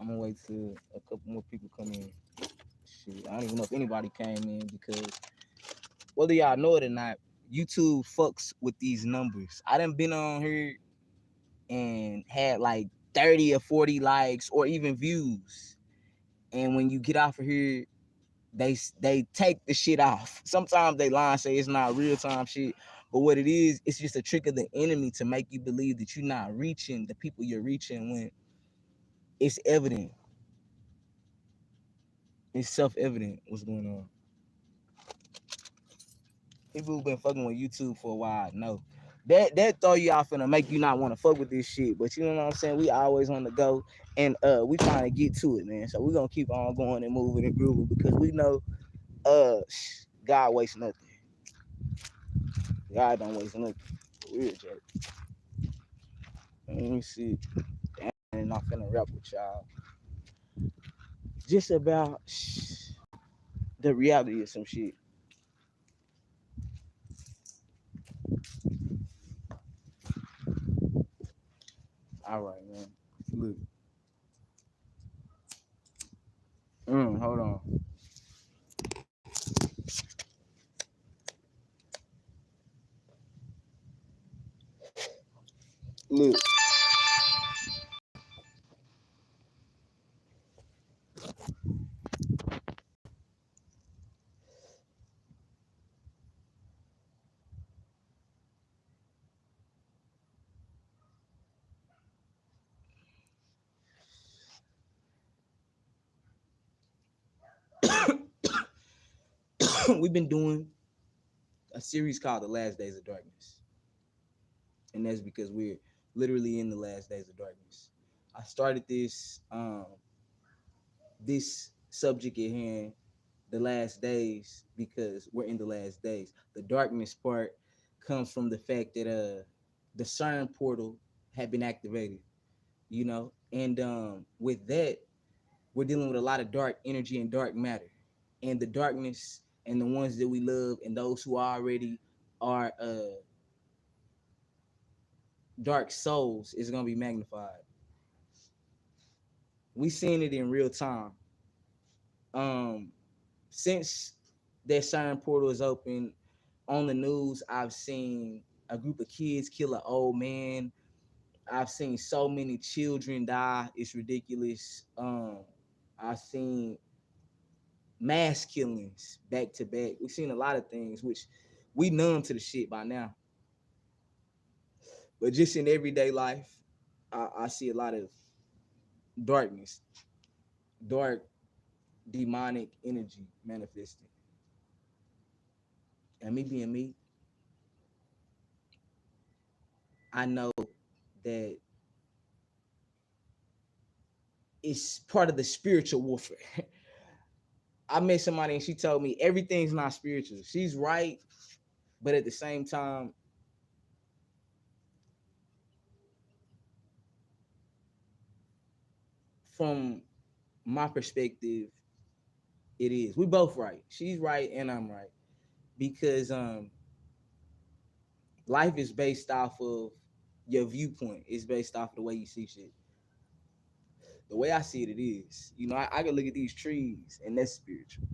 I'm gonna wait till a couple more people come in. Shit, I don't even know if anybody came in because whether y'all know it or not, YouTube fucks with these numbers. I done been on here and had like 30 or 40 likes or even views. And when you get off of here, they take the shit off. Sometimes they lie and say it's not real time shit. But what it is, it's just a trick of the enemy to make you believe that you're not reaching the people you're reaching when it's evident. It's self-evident what's going on. People who've been fucking with YouTube for a while know. That throw you off and make you not want to fuck with this shit. But you know what I'm saying? We always on the go and we trying to get to it, man. So we're gonna keep on going and moving and grooving because we know God wastes nothing. God don't waste nothing. Weird joke. Let me see. And I'm finna rap with y'all. Just about the reality of some shit. All right, man. Look. Hold on. Look. We've been doing a series called The Last Days of Darkness. And that's because we're literally in the last days of darkness. I started this subject at hand, the last days, because we're in the last days. The darkness part comes from the fact that the CERN portal had been activated, you know, and with that, we're dealing with a lot of dark energy and dark matter, and the darkness and the ones that we love and those who already are dark souls is gonna be magnified. We seeing it in real time. Um, since that CERN portal is open on the news, I've seen a group of kids kill an old man. I've seen so many children die. It's ridiculous. I've seen mass killings back to back. We've seen a lot of things, which we numb to the shit by now. But just in everyday life, I see a lot of darkness, dark demonic energy manifesting. And me being me, I know that it's part of the spiritual warfare. I met somebody and she told me everything's not spiritual. She's right, but at the same time, from my perspective, it is. We both right. She's right and I'm right. Because life is based off of your viewpoint. It's based off of the way you see shit. The way I see it, it is. You know, I can look at these trees and that's spiritual.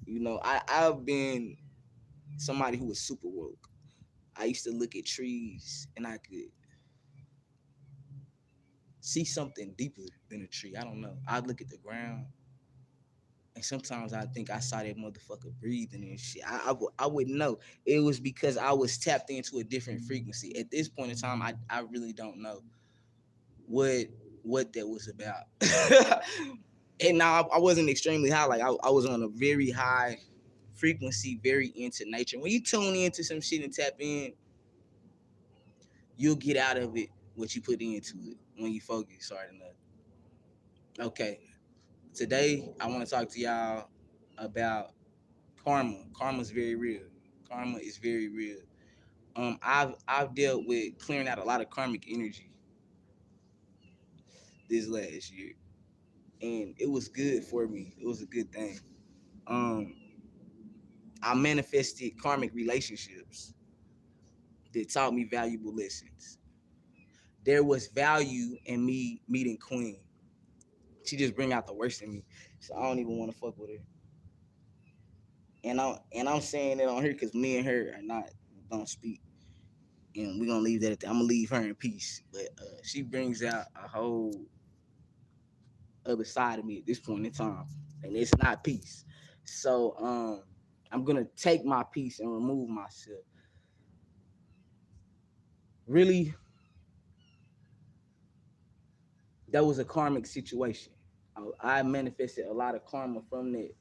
You know, I've been somebody who was super woke. I used to look at trees and I could see something deeper than a tree. I don't know. I'd look at the ground and sometimes I think I saw that motherfucker breathing and shit. I wouldn't know. It was because I was tapped into a different frequency. At this point in time, I really don't know what that was about. And now I wasn't extremely high. Like I was on a very high frequency, very into nature. When you tune into some shit and tap in, you'll get out of it what you put into it when you focus hard enough. Okay, today I want to talk to y'all about karma. Karma's very real. Karma is very real. I've dealt with clearing out a lot of karmic energy this last year, and it was good for me. It was a good thing. Um, I manifested karmic relationships that taught me valuable lessons. There was value in me meeting Queen. She just bring out the worst in me. So I don't even want to fuck with her. And I'm saying it on her because me and her are not don't speak. And we're gonna leave that at that. I'm gonna leave her in peace. But she brings out a whole other side of me at this point in time. And it's not peace. So I'm gonna take my peace and remove myself. Really, that was a karmic situation. I manifested a lot of karma from that,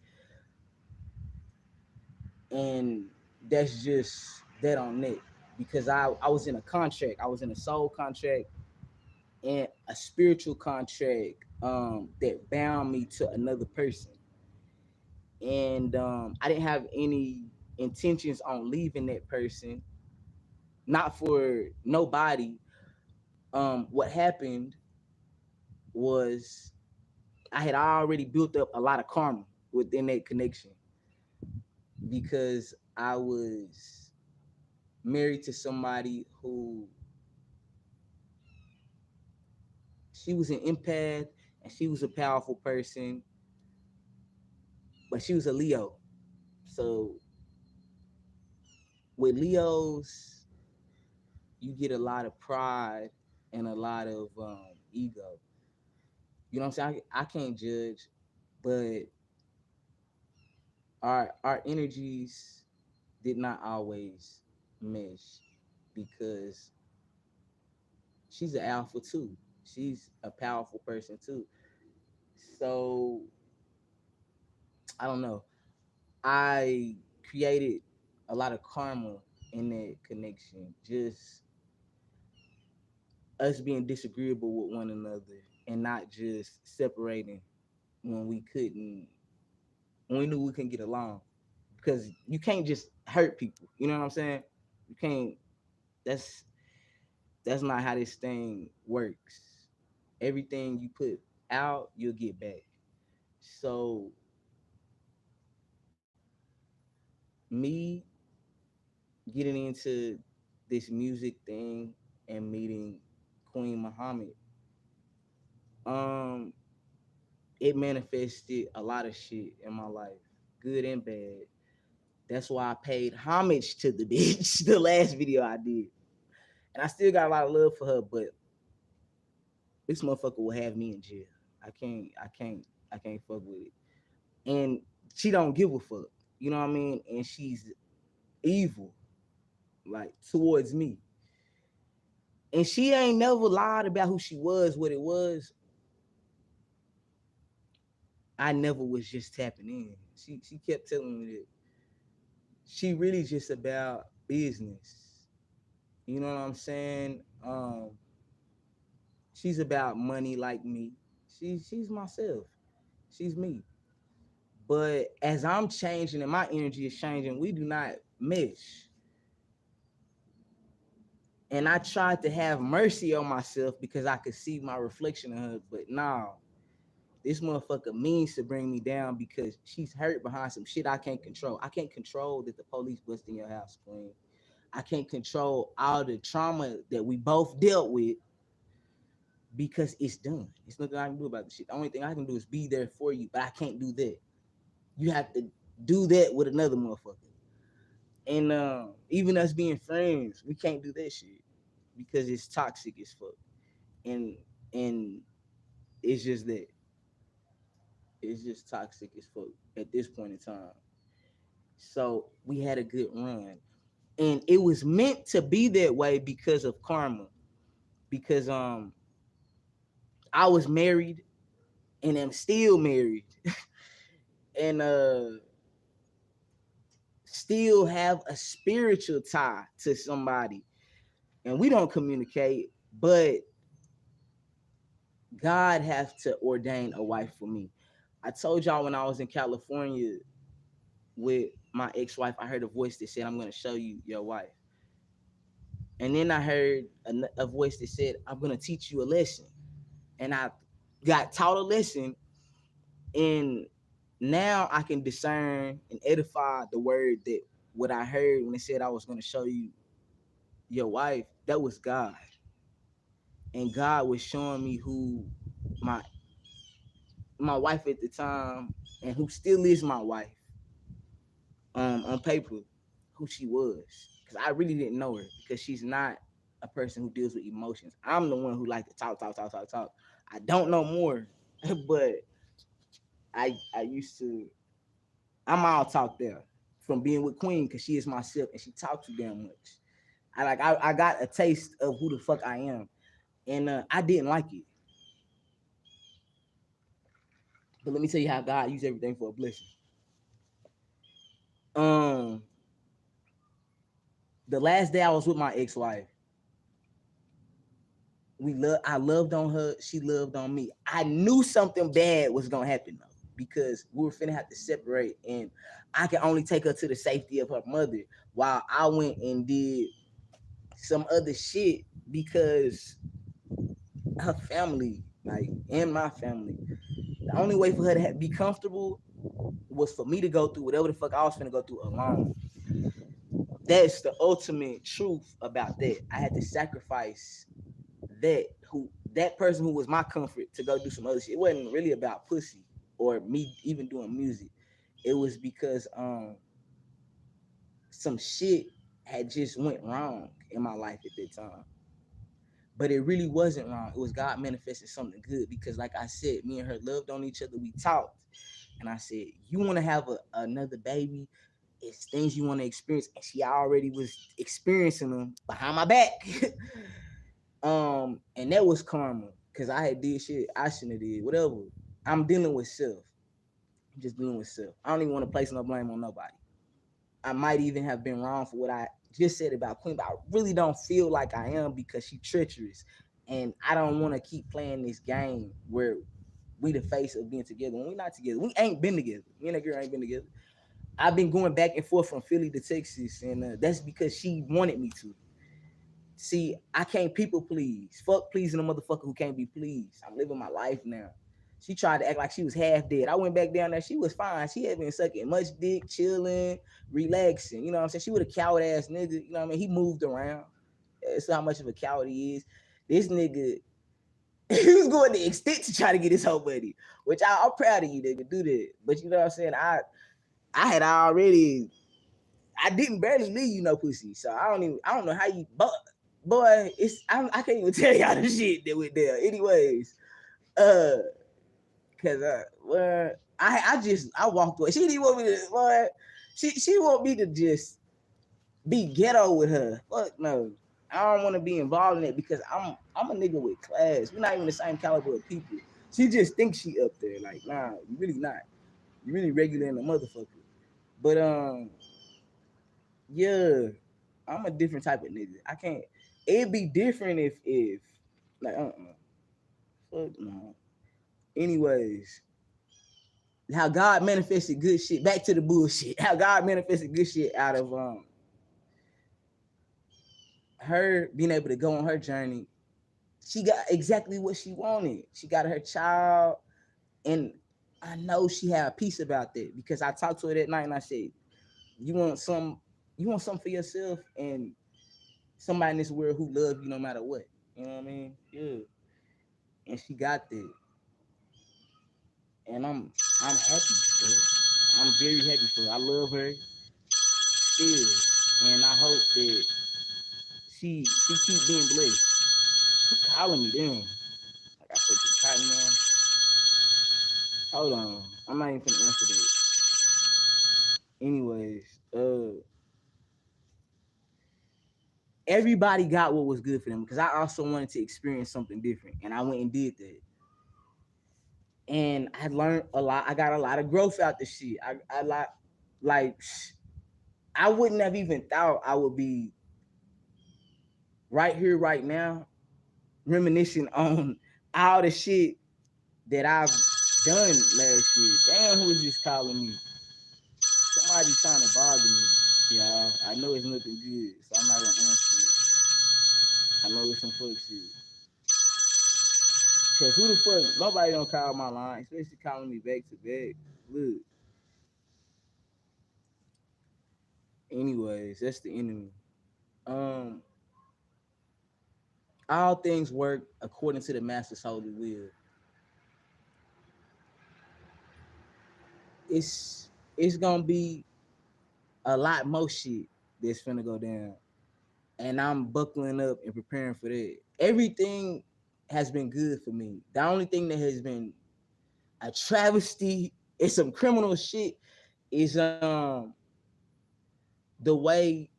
and that's just that on that. Because I was in a contract. I was in a soul contract and a spiritual contract that bound me to another person. And I didn't have any intentions on leaving that person, not for nobody. What happened was I had already built up a lot of karma within that connection because I was married to somebody who she was an empath and she was a powerful person, but she was a Leo. So with Leos, you get a lot of pride and a lot of ego. You know what I'm saying? I can't judge, but our energies did not always mesh because she's an alpha too. She's a powerful person too. So I don't know. I created a lot of karma in that connection. Just us being disagreeable with one another and not just separating when we couldn't when we knew we couldn't get along. Because you can't just hurt people. You know what I'm saying? You can't that's that's not how this thing works. Everything you put out, you'll get back. So me getting into this music thing and meeting Queen Muhammad, um, it manifested a lot of shit in my life, good and bad. That's why I paid homage to the bitch, the last video I did. And I still got a lot of love for her, but this motherfucker will have me in jail. I can't fuck with it. And she don't give a fuck. You know what I mean? And she's evil, like towards me. And she ain't never lied about who she was, what it was. I never was just tapping in. She kept telling me that she really just about business. You know what I'm saying? She's about money like me. She's myself. She's me. But as I'm changing and my energy is changing, we do not mesh. And I tried to have mercy on myself because I could see my reflection in her. But nah, this motherfucker means to bring me down because she's hurt behind some shit I can't control. I can't control that the police bust in your house, Queen. I can't control all the trauma that we both dealt with because it's done. There's nothing I can do about the shit. The only thing I can do is be there for you, but I can't do that. You have to do that with another motherfucker. And even us being friends, we can't do that shit because it's toxic as fuck. And and it's just that it's just toxic as fuck at this point in time. So we had a good run, and it was meant to be that way because of karma. Because I was married and am still married, and still have a spiritual tie to somebody, and we don't communicate, but God has to ordain a wife for me. I told y'all when I was in California with my ex-wife, I heard a voice that said, "I'm going to show you your wife." And then I heard a voice that said, "I'm going to teach you a lesson." And I got taught a lesson, and now I can discern and edify the word that what I heard when it said I was going to show you your wife, that was God. And God was showing me who my my wife at the time, and who still is my wife, on paper, who she was, because I really didn't know her because she's not a person who deals with emotions. I'm the one who like to talk. I don't know more, but I used to. I'm all talk there from being with Queen because she is myself and she talks too damn much. I got a taste of who the fuck I am, and I didn't like it. But let me tell you how God used everything for a blessing. Um, the last day I was with my ex-wife, I loved on her, she loved on me. I knew something bad was gonna happen though, because we were finna have to separate, and I could only take her to the safety of her mother while I went and did some other shit because her family, like, and my family. The only way for her to be comfortable was for me to go through whatever the fuck I was finna go through alone. That's the ultimate truth about that. I had to sacrifice that person who was my comfort to go do some other shit. It wasn't really about pussy or me even doing music. It was because some shit had just went wrong in my life at that time. But it really wasn't wrong. It was God manifesting something good because, like I said, me and her loved on each other. We talked, and I said, "You want to have another baby? It's things you want to experience." And she already was experiencing them behind my back. And that was karma because I had did shit I shouldn't have did. Whatever. I'm dealing with self. I'm just dealing with self. I don't even want to place no blame on nobody. I might even have been wrong for what I just said about Queen, but I really don't feel like I am because she treacherous, and I don't want to keep playing this game where we the face of being together when we not together. We ain't been together. Me and that girl ain't been together. I've been going back and forth from Philly to Texas, and that's because she wanted me to. See, I can't people please. Fuck pleasing a motherfucker who can't be pleased. I'm living my life now. She tried to act like she was half dead. I went back down there. She was fine. She had been sucking much dick, chilling, relaxing. You know what I'm saying? She was a coward ass nigga. You know what I mean? He moved around. That's how much of a coward he is. This nigga, he was going to extent to try to get his whole buddy, which I'm proud of you, nigga, do that. But you know what I'm saying? I had already, I didn't barely leave you no pussy. So I don't know how you, but boy, I can't even tell y'all the shit that went there. Anyways, uh, cause well, I walked away. She didn't want me to, boy. She want me to just be ghetto with her. Fuck no. I don't want to be involved in it because I'm a nigga with class. We're not even the same caliber of people. She just thinks she up there. Like, nah, you really not. You really regular in a motherfucker. But yeah, I'm a different type of nigga. I can't. It'd be different if like fuck no. Anyways, how God manifested good shit. Back to the bullshit. How God manifested good shit out of her being able to go on her journey. She got exactly what she wanted. She got her child, and I know she had a peace about that because I talked to her that night and I said, "You want something for yourself and somebody in this world who love you no matter what." You know what I mean? Yeah. And she got that, and I'm happy for her. I'm very happy for her. I love her still, and I hope that she keep being blessed. Who calling me? Damn. Like I said, the cotton man. Hold on. I'm not even gonna answer that. Anyways, everybody got what was good for them because I also wanted to experience something different, and I went and did that. And I learned a lot. I got a lot of growth out the shit. I like I wouldn't have even thought I would be right here, right now, reminiscing on all the shit that I've done last year. Damn, who is this calling me? Somebody trying to bother me. Yeah, I know it's nothing good, so I'm not gonna answer it. I know it's some fuck shit. Cause who the fuck? Nobody don't call my line, especially calling me back to back. Look. Anyways, that's the enemy. Um, all things work according to the master's holy will. it's gonna be a lot more shit that's finna go down, and I'm buckling up and preparing for that. Everything has been good for me. The only thing that has been a travesty and some criminal shit is the way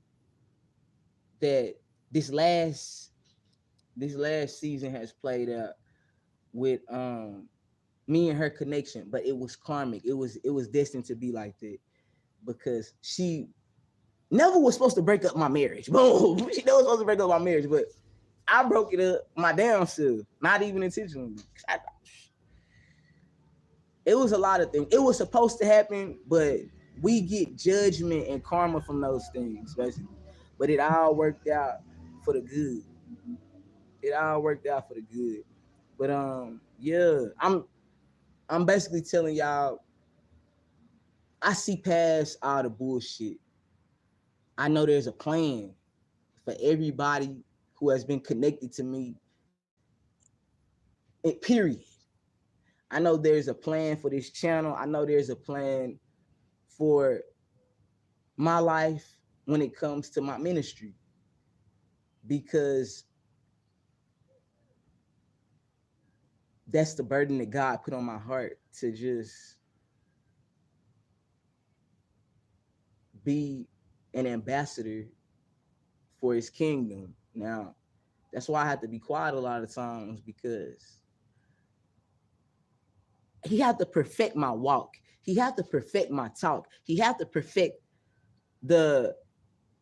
that this last this last season has played out with me and her connection, but it was karmic. It was destined to be like that because she never was supposed to break up my marriage. Boom. She never was supposed to break up my marriage, but I broke it up my damn self, not even intentionally. It was a lot of things. It was supposed to happen, but we get judgment and karma from those things, basically. But it all worked out for the good. It all worked out for the good. But yeah, I'm basically telling y'all, I see past all the bullshit. I know there's a plan for everybody who has been connected to me. Period. I know there's a plan for this channel. I know there's a plan for my life when it comes to my ministry because that's the burden that God put on my heart to just be an ambassador for his kingdom. Now, that's why I have to be quiet a lot of times because he had to perfect my walk. He had to perfect my talk. He had to perfect the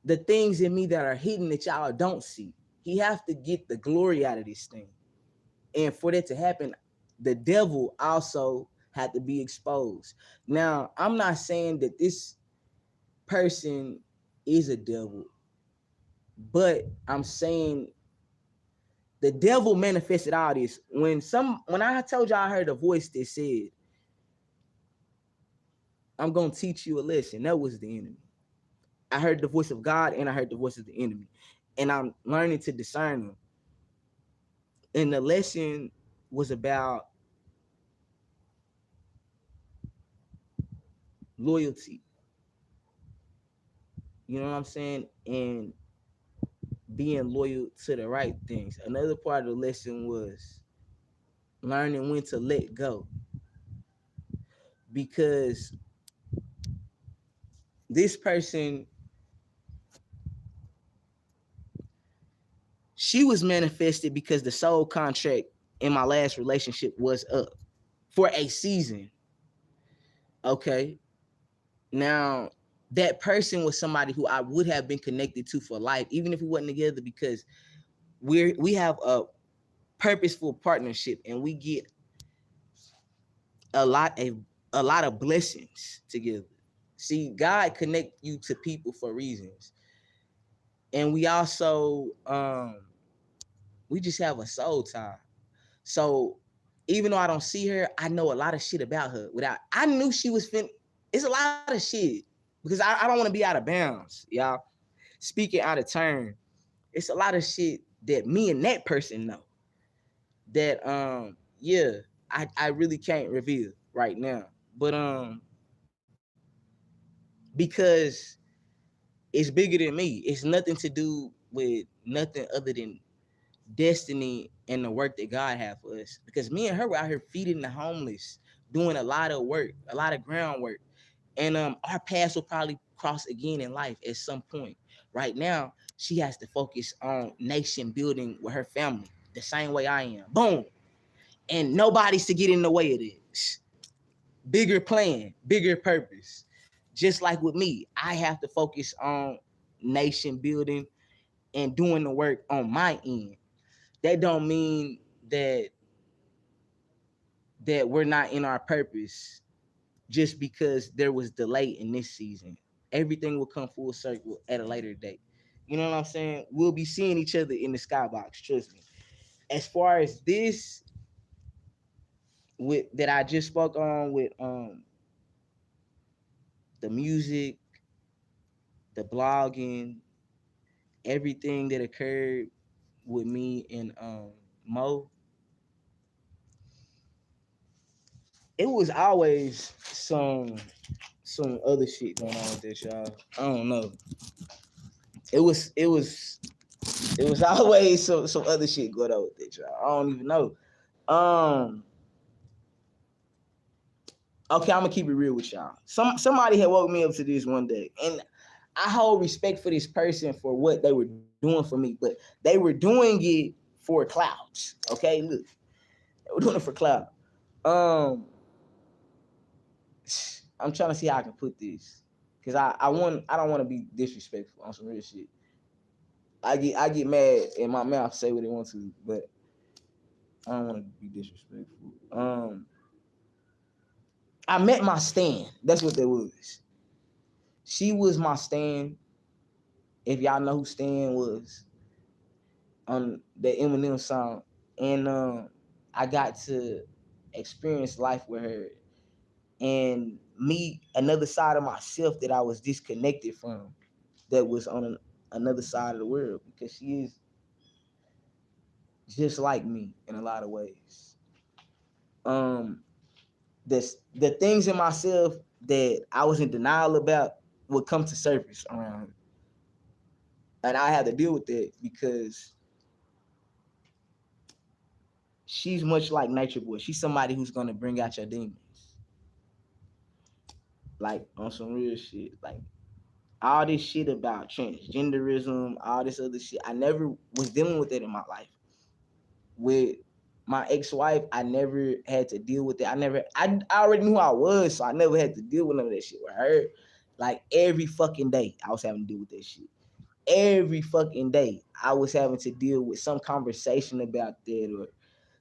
the things in me that are hidden that y'all don't see. He have to get the glory out of this thing. And for that to happen, the devil also had to be exposed. Now, I'm not saying that this person is a devil, but I'm saying the devil manifested all this. When I told y'all I heard a voice that said, I'm gonna teach you a lesson, that was the enemy. I heard the voice of God and I heard the voice of the enemy. And I'm learning to discern them. And the lesson was about loyalty. You know what I'm saying? And being loyal to the right things. Another part of the lesson was learning when to let go. Because this person, she was manifested because the soul contract in my last relationship was up for a season. Okay. Now, that person was somebody who I would have been connected to for life, even if we wasn't together, because we have a purposeful partnership and we get a lot of blessings together. See, God connect you to people for reasons. And we also we just have a soul tie. So even though I don't see her, I know a lot of shit about her. I knew she was it's a lot of shit. Because I don't want to be out of bounds, y'all. Speaking out of turn, it's a lot of shit that me and that person know. That yeah, I really can't reveal right now. But because it's bigger than me. It's nothing to do with nothing other than destiny and the work that God had for us. Because me and her were out here feeding the homeless, doing a lot of work, a lot of groundwork. And our paths will probably cross again in life at some point. Right now, she has to focus on nation building with her family, the same way I am. Boom. And nobody's to get in the way of this. Bigger plan, bigger purpose. Just like with me, I have to focus on nation building and doing the work on my end. That don't mean that we're not in our purpose just because there was delay in this season. Everything will come full circle at a later date. You know what I'm saying? We'll be seeing each other in the skybox, trust me. As far as this with that I just spoke on with the music, the blogging, everything that occurred with me and Mo, it was always some other shit going on with this, y'all. I don't know. It was always some other shit going on with this, y'all. I don't even know. Um okay, I'm gonna keep it real with y'all. Somebody had woke me up to this one day, and I hold respect for this person for what they were doing for me, but they were doing it for clouds. Okay, look, they were doing it for clout. Um, I'm trying to see how I can put this, because I don't want to be disrespectful on some real shit. I get mad and my mouth say what it wants to, but I don't want to be disrespectful. I met my stand. That's what that was. She was my stand. If y'all know who Stan was on the Eminem song, and I got to experience life with her and meet another side of myself that I was disconnected from, that was on another side of the world, because she is just like me in a lot of ways. Um, the things in myself that I was in denial about would come to surface around her, and I had to deal with that because she's much like Nature Boy. She's somebody who's gonna bring out your demons, like on some real shit. Like all this shit about transgenderism, all this other shit. I never was dealing with that in my life. With my ex-wife, I never had to deal with it. I already knew who I was, so I never had to deal with none of that shit with her. Like every fucking day, I was having to deal with that shit. Every fucking day, I was having to deal with some conversation about that, or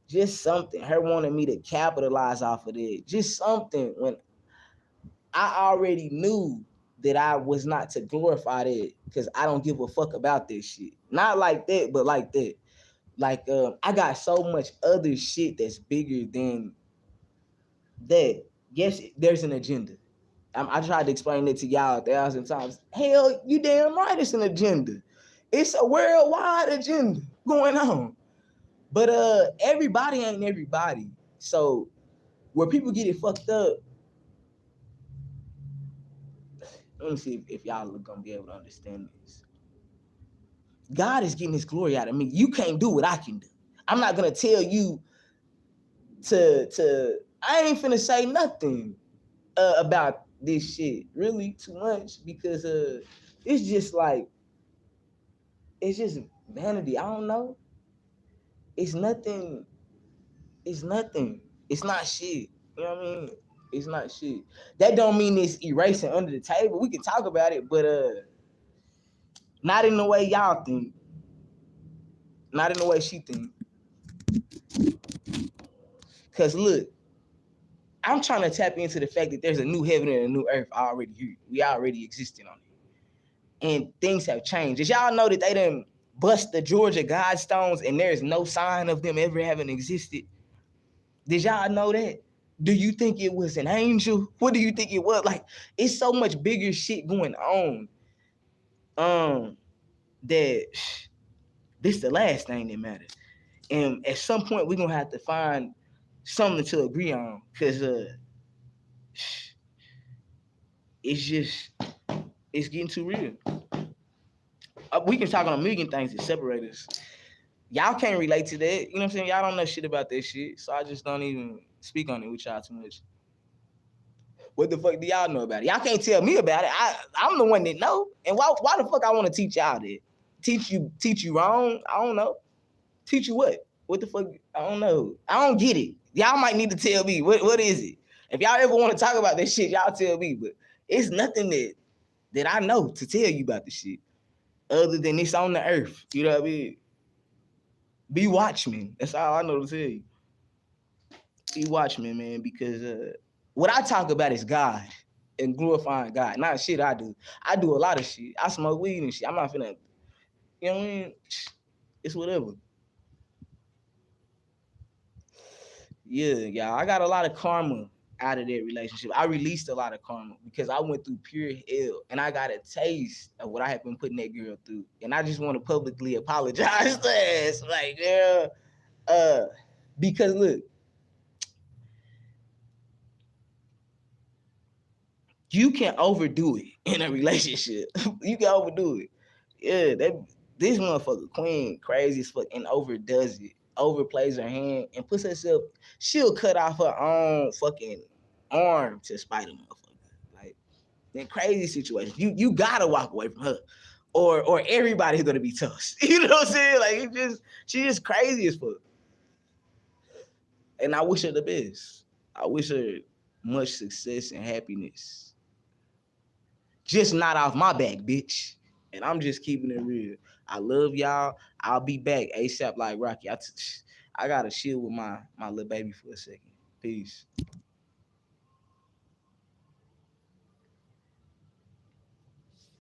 just something. Her wanting me to capitalize off of it. Just something when I already knew that I was not to glorify that, because I don't give a fuck about this shit. Not like that, but like that. Like I got so much other shit that's bigger than that. Yes, there's an agenda. I tried to explain it to y'all 1,000 times. Hell, you damn right, it's an agenda. It's a worldwide agenda going on. But everybody ain't everybody. So where people get it fucked up, let me see if y'all are gonna be able to understand this. God is getting his glory out of me. You can't do what I can do. I'm not gonna tell you to I ain't finna say nothing about this shit really too much, because it's just like, it's just vanity. I don't know. It's nothing. It's nothing. It's not shit. You know what I mean? It's not shit. That don't mean it's erasing under the table. We can talk about it, but not in the way y'all think. Not in the way she think. Cause look, I'm trying to tap into the fact that there's a new heaven and a new earth already here. We already existing on it. And things have changed. Did y'all know that they done bust the Georgia Guidestones and there's no sign of them ever having existed? Did y'all know that? Do you think it was an angel? What do you think it was? Like, it's so much bigger shit going on. That this the last thing that matters. And at some point we're gonna have to find something to agree on, because it's getting too real. We can talk on a million things that separate us. Y'all can't relate to that. You know what I'm saying? Y'all don't know shit about that shit. So I just don't even speak on it with y'all too much. What the fuck do y'all know about it? Y'all can't tell me about it. I'm the one that know. And why the fuck I want to teach y'all that? Teach you wrong? I don't know. Teach you what? What the fuck? I don't know. I don't get it. Y'all might need to tell me. What is it? If y'all ever want to talk about this shit, y'all tell me. But it's nothing that I know to tell you about this shit, other than it's on the earth. You know what I mean? Be watchmen. That's all I know to tell you. Be watchmen, man, because what I talk about is God and glorifying God. Not shit I do. I do a lot of shit. I smoke weed and shit. I'm not finna, you know what I mean? It's whatever. Yeah, y'all. I got a lot of karma out of that relationship. I released a lot of karma because I went through pure hell and I got a taste of what I have been putting that girl through. And I just want to publicly apologize to us. Like, girl, because look, you can overdo it in a relationship. You can overdo it. Yeah, this motherfucker queen crazy as fuck and overdoes it. Overplays her hand and puts herself. She'll cut off her own fucking arm to spite a motherfucker. Like in crazy situations, you gotta walk away from her, or everybody's gonna be toast. You know what I'm saying? Like she just crazy as fuck. And I wish her the best. I wish her much success and happiness. Just not off my back, bitch. And I'm just keeping it real. I love y'all. I'll be back ASAP like Rocky. I gotta chill with my little baby for a second. Peace.